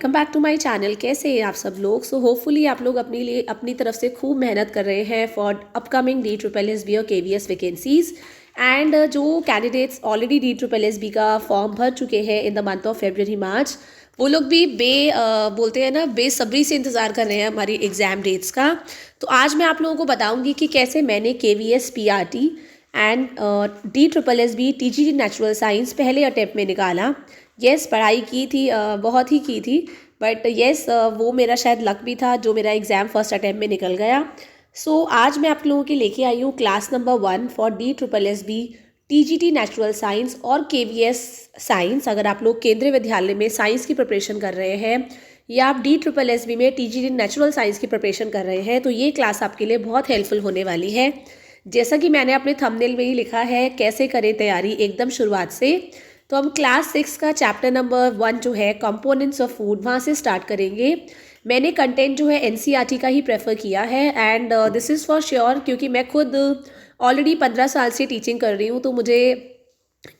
Welcome back to my channel. कैसे हैं आप सब लोग? सो होपफुली आप लोग अपने लिए अपनी तरफ से खूब मेहनत कर रहे हैं फॉर अपकमिंग DSSB और KVS वैकेंसीज। एंड जो कैंडिडेट्स ऑलरेडी DSSB का फॉर्म भर चुके हैं in the month of February मार्च, वो लोग भी बोलते हैं ना, बेसब्री से इंतज़ार कर रहे हैं हमारी एग्ज़ाम डेट्स का। तो आज मैं आप लोगों को बताऊंगी कि कैसे मैंने KVS PRT and DSSB TGT natural science पहले अटैम्प्ट में निकाला। यस, पढ़ाई की थी, बहुत ही की थी, बट यस वो मेरा शायद लक भी था जो मेरा एग्ज़ाम फर्स्ट अटैम्प्ट में निकल गया। सो आज मैं आप लोगों के लेके आई हूँ class number 1 for DSSB TGT natural science और KVS साइंस। अगर आप लोग केंद्रीय विद्यालय में साइंस की प्रिपरेशन कर रहे हैं या आप DSSB में TGT नेचुरल साइंस की प्रिपरेशन कर रहे हैं तो ये क्लास आपके लिए बहुत हेल्पफुल होने वाली है। जैसा कि मैंने अपने थंबनेल में ही लिखा है, कैसे करें तैयारी एकदम शुरुआत से। तो हम क्लास 6 का चैप्टर नंबर 1 जो है कंपोनेंट्स ऑफ फूड, वहाँ से स्टार्ट करेंगे। मैंने कंटेंट जो है NCERT का ही प्रेफर किया है and this is for sure, क्योंकि मैं खुद ऑलरेडी 15 साल से टीचिंग कर रही हूँ तो मुझे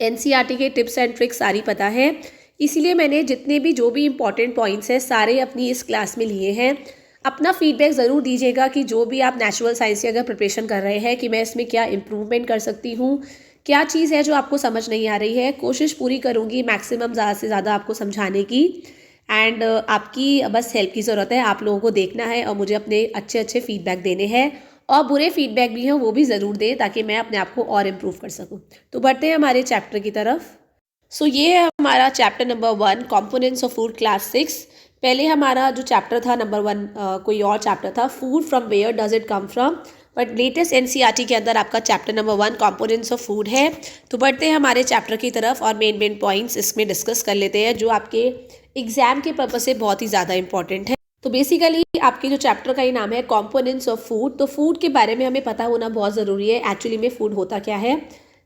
NCERT के टिप्स एंड ट्रिक्स सारी पता है। इसीलिए मैंने जितने भी जो भी इम्पॉर्टेंट पॉइंट्स हैं सारे अपनी इस क्लास में लिए हैं। अपना फीडबैक ज़रूर दीजिएगा कि जो भी आप नेचुरल साइंस की अगर प्रिपरेशन कर रहे हैं कि मैं इसमें क्या इम्प्रूवमेंट कर सकती हूँ, क्या चीज़ है जो आपको समझ नहीं आ रही है। कोशिश पूरी करूँगी मैक्सिमम ज़्यादा से ज़्यादा आपको समझाने की। एंड आपकी बस हेल्प की ज़रूरत है, आप लोगों को देखना है और मुझे अपने अच्छे अच्छे फीडबैक देने हैं, और बुरे फीडबैक भी हैं वो भी ज़रूर दें ताकि मैं अपने आप को और इम्प्रूव कर सकूँ। तो बढ़ते हैं हमारे चैप्टर की तरफ। सो ये है हमारा chapter number 1 components of food class 6। पहले हमारा जो चैप्टर था नंबर 1 कोई और चैप्टर था, food from where does it come from, but latest NCERT के अंदर आपका chapter number 1 components of food है। तो बढ़ते हैं हमारे चैप्टर की तरफ और मेन पॉइंट्स इसमें डिस्कस कर लेते हैं जो आपके एग्जाम के पर्पज से बहुत ही ज़्यादा इंपॉर्टेंट है। तो बेसिकली आपके जो चैप्टर का ही नाम है कंपोनेंट्स ऑफ फूड, तो फूड के बारे में हमें पता होना बहुत ज़रूरी है एक्चुअली में फूड होता क्या है।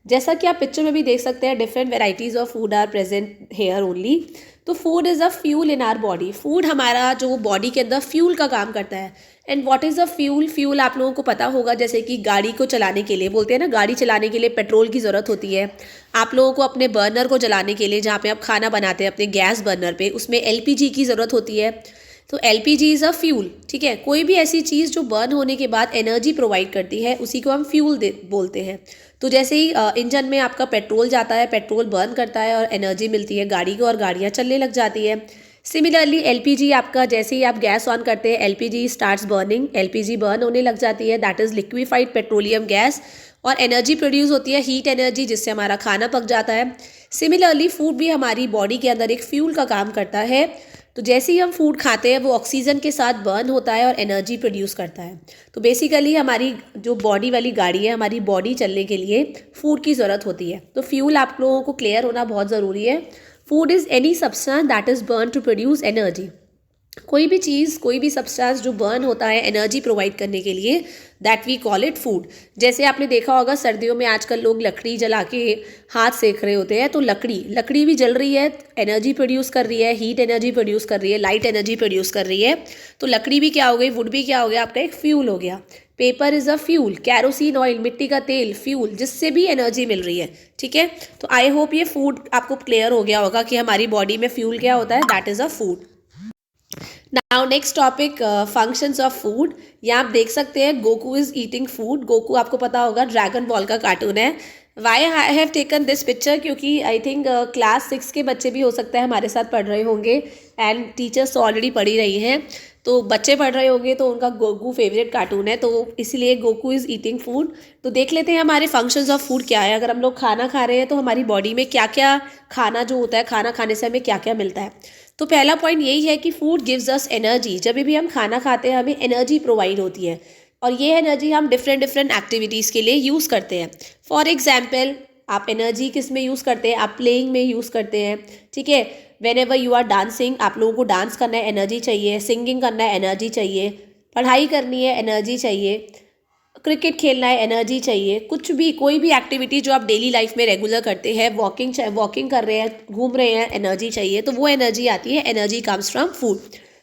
जैसा कि आप पिक्चर में भी देख सकते हैं, different varieties of food are present here only. तो food is a fuel in our body. Food हमारा जो बॉडी के अंदर फ्यूल का काम करता है। And what is a fuel? Fuel आप लोगों को पता होगा, जैसे कि गाड़ी को चलाने के लिए बोलते हैं ना, गाड़ी चलाने के लिए पेट्रोल की ज़रूरत होती है। आप लोगों को अपने बर्नर को जलाने के लिए, जहाँ पे आप खाना बनाते हैं अपने गैस बर्नर पे, उसमें LPG की ज़रूरत होती है। तो LPG इज़ अ फ्यूल, ठीक है। कोई भी ऐसी चीज़ जो बर्न होने के बाद एनर्जी प्रोवाइड करती है उसी को हम फ्यूल बोलते हैं। तो जैसे ही इंजन में आपका पेट्रोल जाता है, पेट्रोल बर्न करता है और एनर्जी मिलती है गाड़ी को और गाड़ियाँ चलने लग जाती है। सिमिलरली LPG आपका, जैसे ही आप गैस ऑन करते हैं LPG starts burning, LPG burn होने लग जाती है, that is liquefied petroleum gas, और एनर्जी प्रोड्यूस होती है, हीट एनर्जी, जिससे हमारा खाना पक जाता है। सिमिलरली फूड भी हमारी बॉडी के अंदर एक फ्यूल का काम करता है। तो जैसे ही हम फूड खाते हैं वो ऑक्सीजन के साथ बर्न होता है और एनर्जी प्रोड्यूस करता है। तो बेसिकली हमारी जो बॉडी वाली गाड़ी है, हमारी बॉडी चलने के लिए फूड की ज़रूरत होती है। तो फ्यूल आप लोगों को क्लियर होना बहुत ज़रूरी है। Food is any substance that is burn to produce energy. कोई भी चीज़, कोई भी सब्सटेंस जो बर्न होता है एनर्जी प्रोवाइड करने के लिए, that we call it food. जैसे आपने देखा होगा सर्दियों में आजकल लोग लकड़ी जला के हाथ सेक रहे होते हैं, तो लकड़ी भी जल रही है, एनर्जी प्रोड्यूस कर रही है, हीट एनर्जी प्रोड्यूस कर रही है, लाइट एनर्जी प्रोड्यूस कर रही है। तो लकड़ी भी क्या हो गई, वुड भी क्या हो गया, आपका एक फ्यूल हो गया। Paper is a fuel, kerosene oil, मिट्टी का तेल, फ्यूल, जिससे भी एनर्जी मिल रही है, ठीक है। तो आई होप ये फूड आपको क्लियर हो गया होगा कि हमारी बॉडी में फ्यूल क्या होता है, that is a food. Now next topic, functions of food. यहाँ आप देख सकते हैं Goku is eating food. Goku आपको पता होगा ड्रैगन बॉल का कार्टून है। Why I have taken this picture, क्योंकि आई थिंक क्लास 6 के बच्चे भी हो सकता है हमारे साथ पढ़ रहे होंगे एंड टीचर्स तो ऑलरेडी पढ़ी रही हैं, तो बच्चे पढ़ रहे होंगे तो उनका गोकू फेवरेट कार्टून है, तो इसलिए गोकू इज़ ईटिंग फूड। तो देख लेते हैं हमारे फंक्शंस ऑफ फूड क्या है। अगर हम लोग खाना खा रहे हैं तो हमारी बॉडी में क्या क्या, खाना जो होता है, खाना खाने से हमें क्या क्या मिलता है। तो पहला पॉइंट यही है कि फूड गिव्स अस एनर्जी। जब भी हम खाना खाते हैं हमें एनर्जी प्रोवाइड होती है, और ये एनर्जी हम डिफरेंट एक्टिविटीज़ के लिए यूज़ करते हैं। फॉर एग्जाम्पल, आप एनर्जी किस में यूज़ करते हैं, आप प्लेइंग में यूज़ करते हैं, ठीक है। Whenever you are dancing, आप लोगों को डांस करना है, एनर्जी चाहिए। सिंगिंग करना है, एनर्जी चाहिए। पढ़ाई करनी है, एनर्जी चाहिए। क्रिकेट खेलना है, एनर्जी चाहिए। कुछ भी, कोई भी एक्टिविटी जो आप डेली लाइफ में रेगुलर करते हैं, वॉकिंग कर रहे हैं, घूम रहे हैं, एनर्जी चाहिए, तो वो एनर्जी आती है, एनर्जी कम्स फ्रॉम फूड।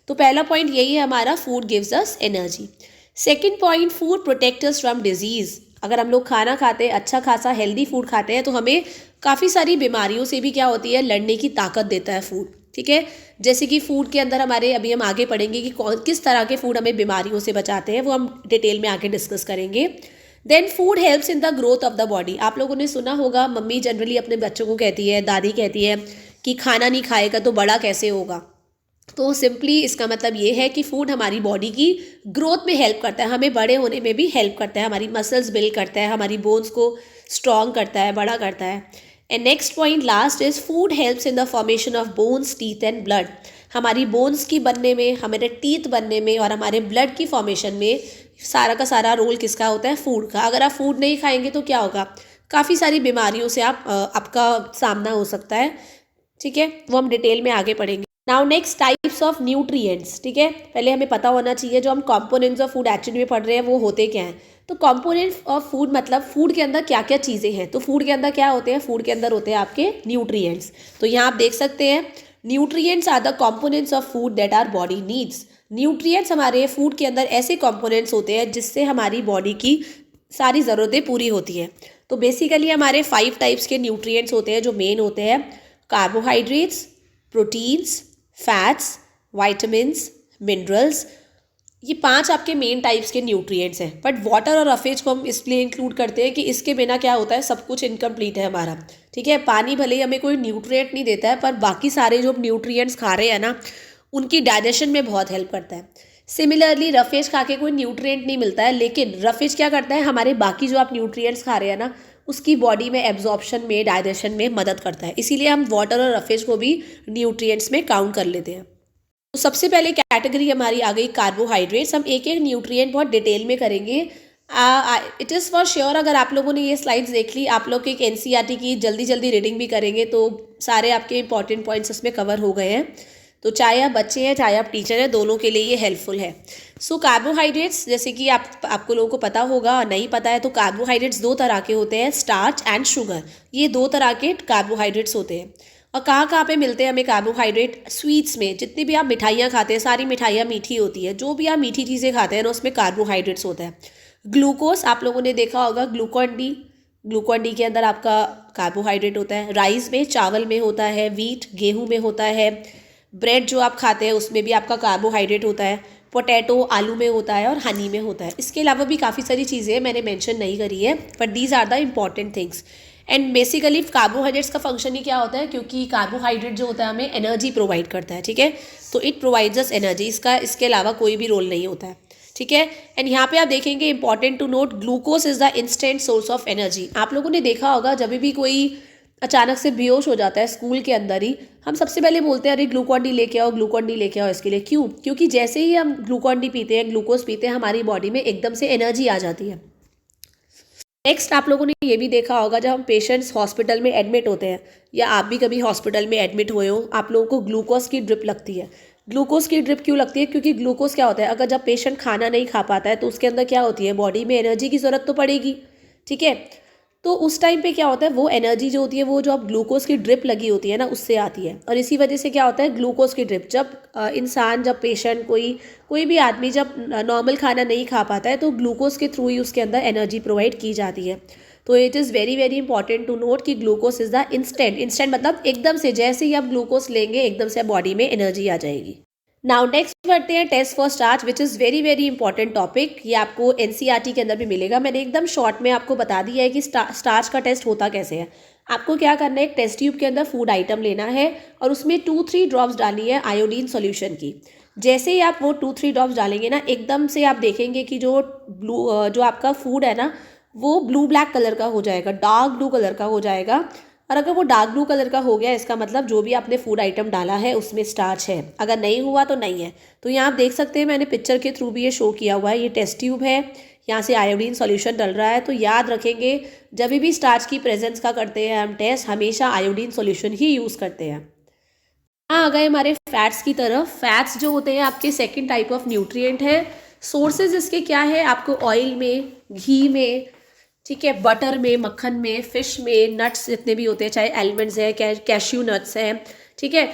तो पहला पॉइंट यही है हमारा, food gives us energy. Second point, food protect us from disease. अगर हम लोग खाना खाते हैं, अच्छा खासा हेल्दी फूड खाते हैं, तो हमें काफ़ी सारी बीमारियों से भी क्या होती है, लड़ने की ताकत देता है फूड, ठीक है। जैसे कि फूड के अंदर हमारे, अभी हम आगे पढ़ेंगे कि कौन किस तरह के फूड हमें बीमारियों से बचाते हैं, वो हम डिटेल में आगे डिस्कस करेंगे। Then food helps in the growth of the body. आप लोगों ने सुना होगा, मम्मी जनरली अपने बच्चों को कहती है, दादी कहती है कि खाना नहीं खाएगा तो बड़ा कैसे होगा। तो सिंपली इसका मतलब ये है कि फूड हमारी बॉडी की ग्रोथ में हेल्प करता है, हमें बड़े होने में भी हेल्प करता है, हमारी मसल्स बिल्ड करता है, हमारी बोन्स को स्ट्रॉन्ग करता है, बड़ा करता है। And next point last is food helps in the formation of bones, teeth and blood. हमारी बोन्स की बनने में, हमारे टीथ बनने में और हमारे ब्लड की फॉर्मेशन में सारा का सारा रोल किसका होता है? फूड का। अगर आप फूड नहीं खाएंगे तो क्या होगा? काफ़ी सारी बीमारियों से आपका सामना हो सकता है, ठीक है। वो हम डिटेल में आगे पढ़ेंगे। Now next types of nutrients, ठीक है। पहले हमें पता होना चाहिए जो हम कंपोनेंट्स ऑफ फूड एक्चुअली में पढ़ रहे हैं वो होते क्या हैं। तो कंपोनेंट्स ऑफ फूड मतलब फूड के अंदर क्या क्या चीज़ें हैं। तो फूड के अंदर क्या होते हैं? फूड के अंदर होते हैं आपके न्यूट्रिएंट्स। तो यहाँ आप देख सकते हैं, nutrients are the components of food that are body needs. Nutrients हमारे फूड के अंदर ऐसे कंपोनेंट्स होते हैं जिससे हमारी बॉडी की सारी ज़रूरतें पूरी होती हैं। तो बेसिकली हमारे 5 टाइप्स के न्यूट्रिएंट्स होते हैं जो मेन होते हैं। Carbohydrates, proteins, fats, vitamins, minerals. ये 5 आपके मेन टाइप्स के न्यूट्रिएंट्स हैं। बट वाटर और रफेज को हम इसलिए इंक्लूड करते हैं कि इसके बिना क्या होता है, सब कुछ इनकम्प्लीट है हमारा, ठीक है। पानी भले ही हमें कोई न्यूट्रिएंट नहीं देता है, पर बाकी सारे जो न्यूट्रिएंट्स खा रहे हैं ना, उनकी डाइजेशन में बहुत हेल्प करता है। सिमिलरली रफेज खा के कोई न्यूट्रिएंट नहीं मिलता है, लेकिन रफेज क्या करता है, हमारे बाकी जो आप न्यूट्रिएंट्स खा रहे हैं ना, उसकी बॉडी में एब्जॉर्प्शन में, डाइजेशन में मदद करता है। इसीलिए हम वाटर और रफेज को भी न्यूट्रिएंट्स में काउंट कर लेते हैं। तो सबसे पहले कैटेगरी हमारी आ गई कार्बोहाइड्रेट्स। हम एक एक न्यूट्रिएंट बहुत डिटेल में करेंगे। इट इज़ फॉर श्योर, अगर आप लोगों ने ये स्लाइड्स देख ली, आप लोग एक एनसीईआरटी की जल्दी जल्दी रीडिंग भी करेंगे तो सारे आपके इंपॉर्टेंट पॉइंट्स उसमें कवर हो गए हैं। तो चाहे आप बच्चे हैं चाहे आप टीचर हैं, दोनों के लिए ये हेल्पफुल है। सो कार्बोहाइड्रेट्स, जैसे कि आपको लोगों को पता होगा और नहीं पता है, तो कार्बोहाइड्रेट्स 2 तरह के होते हैं, स्टार्च एंड शुगर। ये 2 तरह के कार्बोहाइड्रेट्स होते हैं। और कहाँ कहाँ पे मिलते हैं हमें कार्बोहाइड्रेट? स्वीट्स में। जितनी भी आप मिठाइयाँ खाते हैं, सारी मिठाइयाँ मीठी होती है, जो भी आप मीठी चीज़ें खाते हैं ना, उसमें कार्बोहाइड्रेट्स होता है। ग्लूकोज, आप लोगों ने देखा होगा, ग्लूकॉन डी के अंदर आपका कार्बोहाइड्रेट होता है। राइस में, चावल में होता है। व्हीट, गेहूँ में होता है। ब्रेड जो आप खाते हैं उसमें भी आपका कार्बोहाइड्रेट होता है। पोटैटो, आलू में होता है और हनी में होता है। इसके अलावा भी काफ़ी सारी चीज़ें मैंने मेंशन नहीं करी है, but these are the important things. And basically carbohydrates का फंक्शन ही क्या होता है, क्योंकि कार्बोहाइड्रेट जो होता है हमें एनर्जी प्रोवाइड करता है, ठीक है। तो इट प्रोवाइड्स अस एनर्जी, इसके अलावा कोई भी रोल नहीं होता है, ठीक है। एंड यहाँ पे आप देखेंगे, important to note, glucose is the instant source of energy. आप लोगों ने देखा होगा, जब भी कोई अचानक से बेहोश हो जाता है स्कूल के अंदर ही, हम सबसे पहले बोलते हैं अरे ग्लूकॉन डी लेके आओ, ग्लूकॉन डी लेके आओ। इसके लिए क्यों? क्योंकि जैसे ही हम ग्लूकॉन डी पीते हैं, ग्लूकोज पीते हैं, हमारी बॉडी में एकदम से एनर्जी आ जाती है। नेक्स्ट, आप लोगों ने ये भी देखा होगा, जब हम पेशेंट्स हॉस्पिटल में एडमिट होते हैं, या आप भी कभी हॉस्पिटल में एडमिट हुए हो, आप लोगों को ग्लूकोज की ड्रिप लगती है। ग्लूकोज की ड्रिप क्यों लगती है? क्योंकि ग्लूकोज क्या होता है, अगर जब पेशेंट खाना नहीं खा पाता है तो उसके अंदर क्या होती है, बॉडी में एनर्जी की ज़रूरत तो पड़ेगी, ठीक है। तो उस टाइम पे क्या होता है, वो एनर्जी जो होती है, वो जो अब ग्लूकोज की ड्रिप लगी होती है ना, उससे आती है। और इसी वजह से क्या होता है, ग्लूकोज की ड्रिप, जब इंसान, जब पेशेंट, कोई भी आदमी जब नॉर्मल खाना नहीं खा पाता है, तो ग्लूकोज के थ्रू ही उसके अंदर एनर्जी प्रोवाइड की जाती है। तो it is very very important to note कि ग्लूकोज इज़ द इंस्टेंट मतलब एकदम से, जैसे ही आप ग्लूकोज लेंगे एकदम से बॉडी में एनर्जी आ जाएगी। नाउ नेक्स्ट बढ़ते हैं, test for starch, which is very very important topic. ये आपको एनसीईआरटी के अंदर भी मिलेगा। मैंने एकदम शॉर्ट में आपको बता दिया है कि स्टार्च का टेस्ट होता कैसे है। आपको क्या करना है, एक टेस्ट ट्यूब के अंदर फूड आइटम लेना है और उसमें 2-3 ड्रॉप्स डालनी है आयोडीन सॉल्यूशन की। जैसे ही आप वो 2-3 ड्रॉप्स डालेंगे ना, एकदम से आप देखेंगे कि जो आपका फूड है ना, वो ब्लू ब्लैक कलर का हो जाएगा, डार्क ब्लू कलर का हो जाएगा। और अगर वो डार्क ब्लू कलर का हो गया, इसका मतलब जो भी आपने फूड आइटम डाला है उसमें स्टार्च है। अगर नहीं हुआ तो नहीं है। तो यहाँ आप देख सकते हैं, मैंने पिक्चर के थ्रू भी ये शो किया हुआ है। ये टेस्ट ट्यूब है, यहाँ से आयोडीन सॉल्यूशन डल रहा है। तो याद रखेंगे, जब भी स्टार्च की प्रेजेंस का करते हैं हम टेस्ट, हमेशा आयोडीन सॉल्यूशन ही यूज़ करते हैं। यहाँ आ गए हमारे फैट्स की तरफ। फैट्स जो होते हैं आपके सेकेंड टाइप ऑफ न्यूट्रिएंट है। सोर्सेज इसके क्या है, आपको ऑयल में, घी में, ठीक है, बटर में, मक्खन में, फिश में, नट्स जितने भी होते हैं, चाहे एलमंड्स है, कैश्यू नट्स हैं, ठीक है,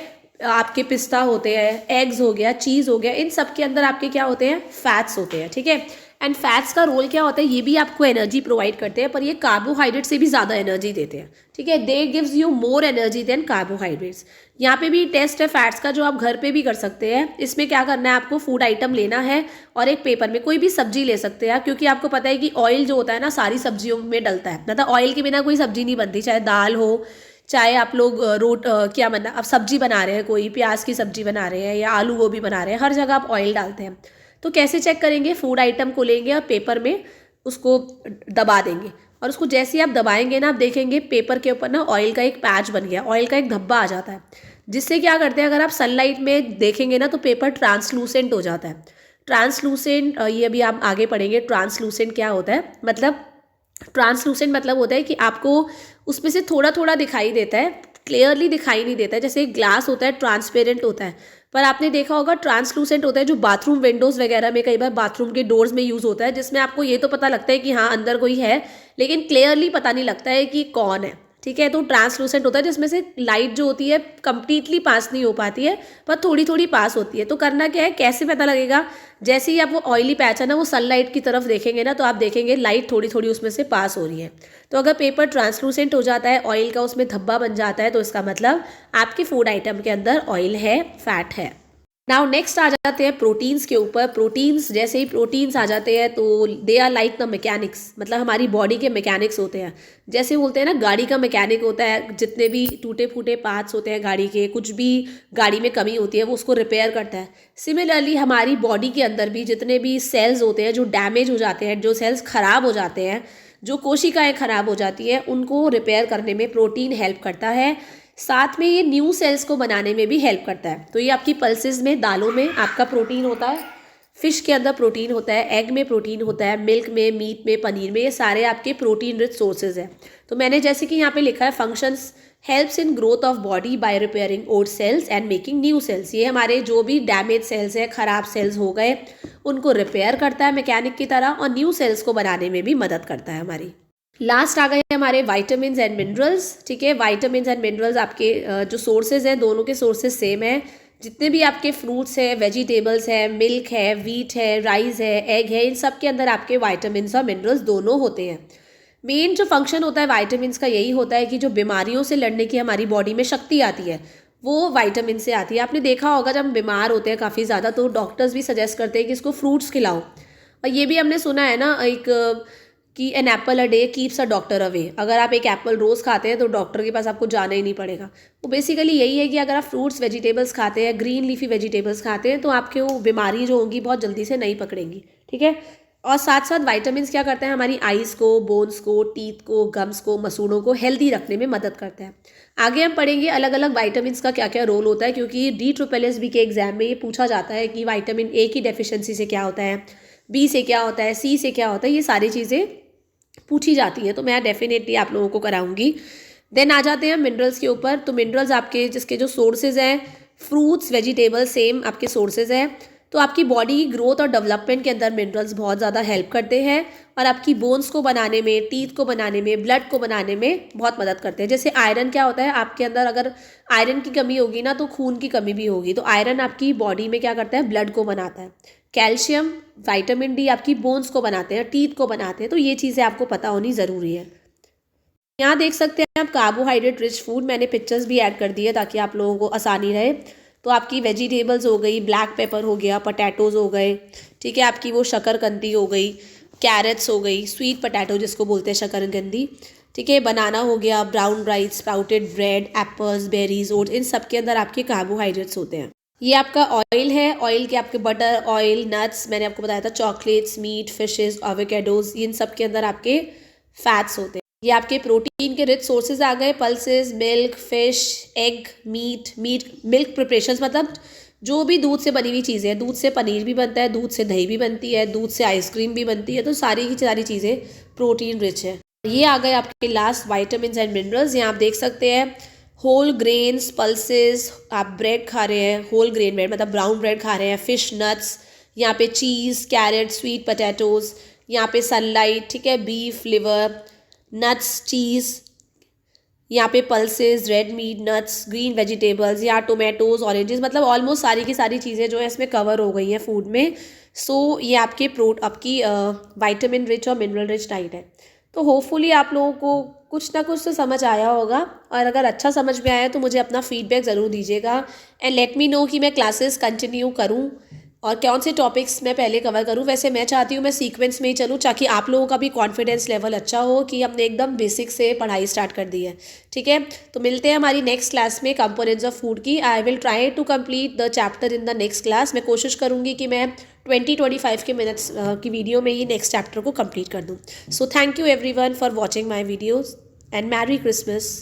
आपके पिस्ता होते हैं, एग्स हो गया, चीज़ हो गया, इन सब के अंदर आपके क्या होते हैं, फैट्स होते हैं, ठीक है। एंड फैट्स का रोल क्या होता है, ये भी आपको एनर्जी प्रोवाइड करते हैं, पर ये कार्बोहाइड्रेट से भी ज़्यादा एनर्जी देते हैं, ठीक है। They gives you more energy than carbohydrates. यहाँ पे भी टेस्ट है फैट्स का, जो आप घर पे भी कर सकते हैं। इसमें क्या करना है, आपको फूड आइटम लेना है और एक पेपर में कोई भी सब्जी ले सकते हैं आप, क्योंकि आपको पता है कि ऑयल जो होता है ना सारी सब्जियों में डलता है, मतलब ऑयल के बिना कोई सब्जी नहीं बनती, चाहे दाल हो, चाहे आप लोग क्या बना, आप सब्जी बना रहे हैं, कोई प्याज की सब्जी बना रहे हैं या आलू गोभी बना रहे हैं, हर जगह आप ऑयल डालते हैं। तो कैसे चेक करेंगे, फूड आइटम को लेंगे और पेपर में उसको दबा देंगे, और उसको जैसे ही आप दबाएंगे ना, आप देखेंगे पेपर के ऊपर ना ऑयल का एक पैच बन गया, ऑयल का एक धब्बा आ जाता है, जिससे क्या करते हैं, अगर आप सनलाइट में देखेंगे ना तो पेपर ट्रांसलूसेंट हो जाता है। ट्रांसलूसेंट, ये अभी आप आगे पढ़ेंगे ट्रांसलूसेंट क्या होता है। मतलब ट्रांसलूसेंट मतलब होता है कि आपको उसमें से थोड़ा थोड़ा दिखाई देता है, क्लियरली दिखाई नहीं देता है। जैसे एक ग्लास होता है ट्रांसपेरेंट होता है, पर आपने देखा होगा ट्रांसलूसेंट होता है जो बाथरूम विंडोज़ वगैरह में, कई बार बाथरूम के डोर्स में यूज़ होता है, जिसमें आपको ये तो पता लगता है कि हाँ अंदर कोई है, लेकिन क्लियरली पता नहीं लगता है कि कौन है, ठीक है। तो ट्रांसलूसेंट होता है जिसमें से लाइट जो होती है कंप्लीटली पास नहीं हो पाती है, पर थोड़ी थोड़ी पास होती है। तो करना क्या है, कैसे पता लगेगा, जैसे ही आप वो ऑयली पैच है ना वो सनलाइट की तरफ देखेंगे ना, तो आप देखेंगे लाइट थोड़ी थोड़ी उसमें से पास हो रही है। तो अगर पेपर ट्रांसलूसेंट हो जाता है, ऑयल का उसमें धब्बा बन जाता है, तो इसका मतलब आपके फूड आइटम के अंदर ऑयल है, फैट है। नाउ नेक्स्ट आ जाते हैं प्रोटीन्स के ऊपर। प्रोटीन्स, जैसे ही प्रोटीन्स आ जाते हैं तो they are like the mechanics, मतलब हमारी बॉडी के मैकेनिक्स होते हैं। जैसे बोलते हैं ना गाड़ी का मैकेनिक होता है, जितने भी टूटे फूटे पार्ट्स होते हैं गाड़ी के, कुछ भी गाड़ी में कमी होती है वो उसको रिपेयर करता है। सिमिलरली हमारी बॉडी के अंदर भी जितने भी सेल्स होते हैं जो डैमेज हो जाते हैं, जो सेल्स खराब हो जाते हैं, जो कोशिकाएं खराब हो जाती हैं, उनको रिपेयर करने में प्रोटीन हेल्प करता है। साथ में ये न्यू सेल्स को बनाने में भी हेल्प करता है। तो ये आपकी पल्सेस में, दालों में आपका प्रोटीन होता है, फिश के अंदर प्रोटीन होता है, एग में प्रोटीन होता है, मिल्क में, मीट में, पनीर में, ये सारे आपके प्रोटीन रिच सोर्सेज हैं। तो मैंने जैसे कि यहाँ पे लिखा है functions helps in growth of body by repairing old cells and making new cells. ये हमारे जो भी डैमेज सेल्स है, खराब सेल्स हो गए, उनको रिपेयर करता है मैकेनिक की तरह, और न्यू सेल्स को बनाने में भी मदद करता है हमारी। लास्ट आ गए हमारे वाइटामिन एंड मिनरल्स, ठीक है। वाइटामिन एंड मिनरल्स आपके जो सोर्सेज हैं, दोनों के सोर्सेज सेम है। जितने भी आपके फ्रूट्स है, वेजिटेबल्स है, मिल्क है, वीट है, राइस है, एग है, इन सब के अंदर आपके वाइटामिन और मिनरल्स दोनों होते हैं। मेन जो फंक्शन होता है वाइटामिन का यही होता है कि जो बीमारियों से लड़ने की हमारी बॉडी में शक्ति आती है वो विटामिन से आती है। आपने देखा होगा जब हम बीमार होते हैं काफ़ी ज़्यादा, तो डॉक्टर्स भी सजेस्ट करते हैं कि इसको फ्रूट्स खिलाओ। और ये भी हमने सुना है ना एक कि an apple a day keeps a doctor away. अगर आप एक एप्पल रोज़ खाते हैं तो डॉक्टर के पास आपको जाना ही नहीं पड़ेगा। वो बेसिकली यही है कि अगर आप फ्रूट्स वेजिटेबल्स खाते हैं, ग्रीन लीफी वेजिटेबल्स खाते हैं, तो आपके वो बीमारी जो होंगी बहुत जल्दी से नहीं पकड़ेंगी, ठीक है। और साथ साथ वाइटामिन क्या करते हैं, हमारी आइज़ को, बोन्स को, टीथ को, गम्स को, मसूड़ों को हेल्दी रखने में मदद करते हैं। आगे हम पढ़ेंगे अलग अलग वाइटामिन का क्या क्या रोल होता है, क्योंकि DSSB के एग्जाम में ये पूछा जाता है कि विटामिन ए की डेफिशिएंसी से क्या होता है, बी से क्या होता है, सी से क्या होता है, ये सारी चीज़ें पूछी जाती हैं। तो मैं डेफिनेटली आप लोगों को कराऊंगी। देन आ जाते हैं मिनरल्स के ऊपर। तो मिनरल्स आपके जिसके जो सोर्सेज हैं, फ्रूट्स वेजिटेबल्स सेम आपके सोर्सेज हैं। तो आपकी बॉडी की ग्रोथ और डेवलपमेंट के अंदर मिनरल्स बहुत ज़्यादा हेल्प करते हैं, और आपकी बोन्स को बनाने में, टीथ को बनाने में, ब्लड को बनाने में बहुत मदद करते हैं। जैसे आयरन क्या होता है, आपके अंदर अगर आयरन की कमी होगी ना तो खून की कमी भी होगी। तो आयरन आपकी बॉडी में क्या करता है, ब्लड को बनाता है। कैल्शियम, विटामिन डी आपकी बोन्स को बनाते हैं, टीथ को बनाते हैं। तो ये चीज़ें आपको पता होनी ज़रूरी है। यहाँ देख सकते हैं आप कार्बोहाइड्रेट रिच फूड, मैंने पिक्चर्स भी ऐड कर दी है ताकि आप लोगों को आसानी रहे। तो आपकी वेजिटेबल्स हो गई, ब्लैक पेपर हो गया, पटैटोज़ हो गए, ठीक है, आपकी वो शकरकंदी हो गई, कैरेट्स हो गई, स्वीट पटैटो जिसको बोलते हैं शकरकंदी, ठीक है, बनाना हो गया, brown rice, sprouted bread, apples, berries, oats, इन सब के अंदर आपके कार्बोहाइड्रेट्स होते हैं। ये आपका ऑयल है, ऑयल के आपके बटर, ऑयल, नट्स, मैंने आपको बताया था, चॉकलेट्स, मीट, फिशेस, एवोकेडोज, इन सब के अंदर आपके फैट्स होते हैं। ये आपके प्रोटीन के रिच सोर्सेज आ गए, pulses, milk, fish, egg, meat, milk preparations, मतलब जो भी दूध से बनी हुई चीज़ें हैं। दूध से पनीर भी बनता है, दूध से दही भी बनती है, दूध से आइसक्रीम भी बनती है। तो सारी की सारी चीज़ें प्रोटीन रिच है। ये आ गए आपके लास्ट वाइटामिन एंड मिनरल्स। यहाँ आप देख सकते हैं होल ग्रेन्स, पल्सेस, आप ब्रेड खा रहे हैं, होल ग्रेन ब्रेड मतलब ब्राउन ब्रेड खा रहे हैं, फिश, नट्स, यहाँ पे चीज़, कैरेट, स्वीट पटैटोज़, यहाँ पे सनलाइट, ठीक है, बीफ लिवर, नट्स, चीज़, यहाँ पे pulses, red meat, nuts, green vegetables या टोमेटोज, ऑरेंजेस, मतलब ऑलमोस्ट सारी की सारी चीज़ें जो है इसमें कवर हो गई हैं फूड में। सो ये आपकी वाइटामिन रिच और मिनरल रिच डाइट है। तो होपफुली आप लोगों को कुछ ना कुछ तो समझ आया होगा, और अगर अच्छा समझ में आया तो मुझे अपना फीडबैक ज़रूर दीजिएगा एंड लेट मी नो कि मैं क्लासेस कंटिन्यू करूँ और कौन से टॉपिक्स मैं पहले कवर करूँ। वैसे मैं चाहती हूँ मैं सीक्वेंस में ही चलूँ, ताकि आप लोगों का भी कॉन्फिडेंस लेवल अच्छा हो कि हमने एकदम बेसिक से पढ़ाई स्टार्ट कर दी है। ठीक है, तो मिलते हैं हमारी नेक्स्ट क्लास में कंपोनेंट्स ऑफ फूड की। I will try to complete the chapter in the next class. मैं कोशिश करूँगी कि मैं 20-25 के मिनट्स की वीडियो में ही नेक्स्ट चैप्टर को कंप्लीट कर दूँ। So thank you every one for watching my videos and merry Christmas.